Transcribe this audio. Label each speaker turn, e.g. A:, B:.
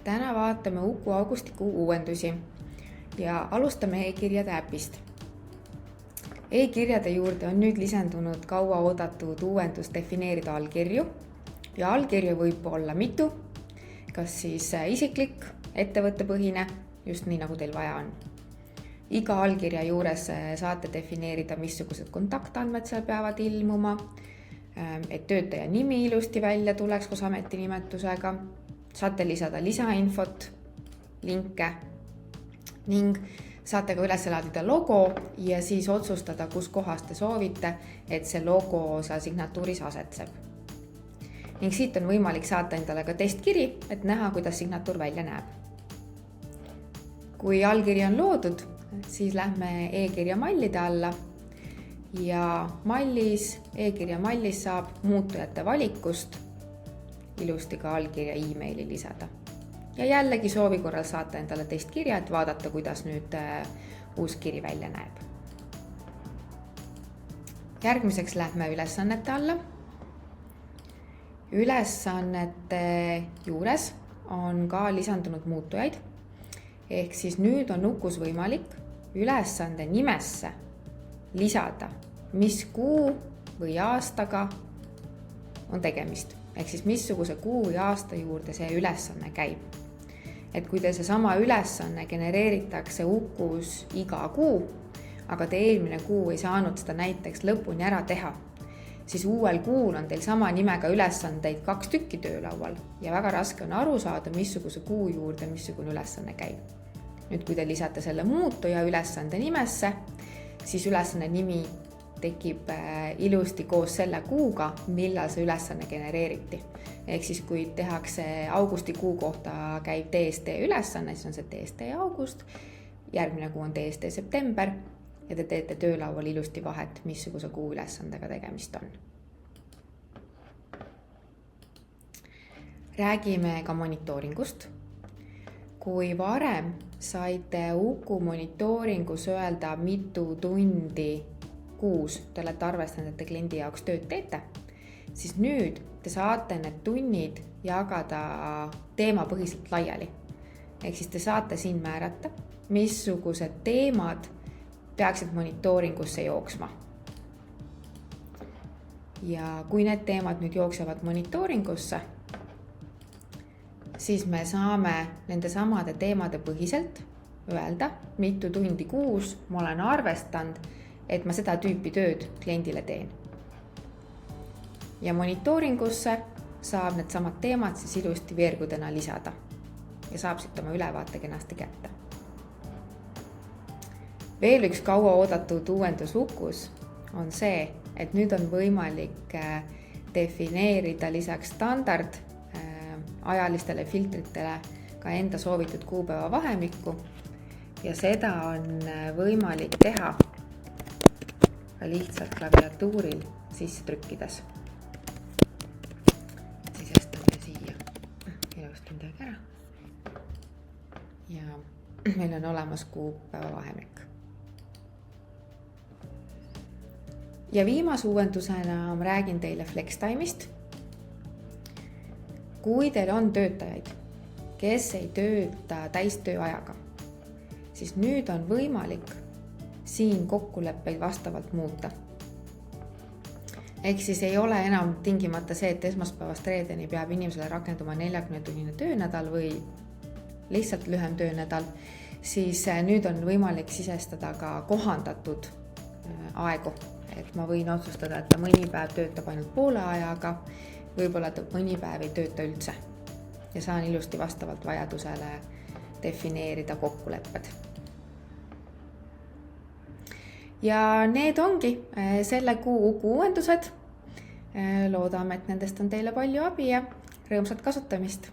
A: Täna vaatame Uku augustikuu uuendusi ja alustame e-kirjade äpist. E-kirjade juurde on nüüd lisandunud kaua oodatud uuendus defineerida allkirju ja allkirju võib olla mitu, kas siis isiklik, ettevõttepõhine, just nii nagu teil vaja on. Iga allkirja juures saate defineerida, missugused kontaktandmed seal peavad ilmuma, et töötaja nimi ilusti välja tuleks koos ametinimetusega. Saate lisada lisainfot, linke ning saate ka üles laadida logo ja siis otsustada, kus kohas te soovite, et see logo seal signatuuris asetseb. Ning siit on võimalik saata endale ka testkiri, et näha, kuidas signatuur välja näeb. Kui allkiri on loodud, siis lähme e-kirja mallide alla ja e-kirja mallis saab muutujate valikust ilusti ka allkirja e-maili lisada. Ja jällegi soovi korral saate endale testkirja, et vaadata, kuidas nüüd uus kiri välja näeb. Järgmiseks lähme ülesannete alla. Ülesannete juures on ka lisandunud muutujaid. Ehk siis nüüd on Ukus võimalik ülesande nimesse lisada, mis kuu või aastaga on tegemist. Ehk siis missuguse kuu ja aasta juurde see ülesanne käib. Et kui teil seesama ülesanne genereeritakse Ukus iga kuu, aga te eelmine kuu ei saanud seda näiteks lõpuni ära teha, siis uuel kuul on teil sama nimega ülesandeid 2 tükki töölaual ja väga raske on aru saada, missuguse kuu juurde missugune ülesanne käib. Nüüd, kui te lisate selle muutuja ülesande nimesse, siis ülesanne nimi tekib ilusti koos selle kuuga, millal see ülesanne genereeriti. Ehk siis, kui tehakse augustikuu kohta käib DST ülesanne, siis on see DST august, järgmine kuu on DST september ja te teete töölaual ilusti vahet, missuguse kuu ülesandega tegemist on. Räägime ka monitooringust. Kui varem saite Uku monitooringus öelda, mitu tundi kuus te olete arvestanud, et te kliendi jaoks tööd teete, siis nüüd te saate need tunnid jagada teemapõhiselt laiali. Ehk siis te saate siin määrata, missugused teemad peaksid monitooringusse jooksma. Ja kui need teemad nüüd jooksevad monitooringusse, siis me saame nende samade teemade põhiselt öelda, mitu tundi kuus ma olen arvestanud, et ma seda tüüpi tööd kliendile teen. Ja monitooringusse saab need samad teemad siis ilusti veergudena lisada ja saab siit oma ülevaate kenasti kätte. Veel üks kaua oodatud uuendus Ukus on see, et nüüd on võimalik defineerida lisaks standard ajalistele filtritele ka enda soovitud kuupäeva vahemikku ja seda on võimalik teha lihtsalt klaviatuuril sisse trükkides. Sisestame siia ilusti midagi ära. Ja meil on olemas kuupäeva vahemik. Ja viimase uuendusena ma räägin teile FlexTime'ist. Kui teil on töötajaid, kes ei tööta täistööajaga, siis nüüd on võimalik siin kokkuleppeid vastavalt muuta. Ehk siis ei ole enam tingimata see, et esmaspäevast reedeni peab inimesele rakenduma 40-tunnine töönädal või lihtsalt lühem töönädal, siis nüüd on võimalik sisestada ka kohandatud aegu. Et ma võin otsustada, et ta mõni päev töötab ainult poole ajaga, võib-olla ta mõni päev ei tööta üldse ja saan ilusti vastavalt vajadusele defineerida kokkulepped. Ja need ongi selle kuu Uku uuendused. Loodame, et nendest on teile palju abi ja rõõmsat kasutamist.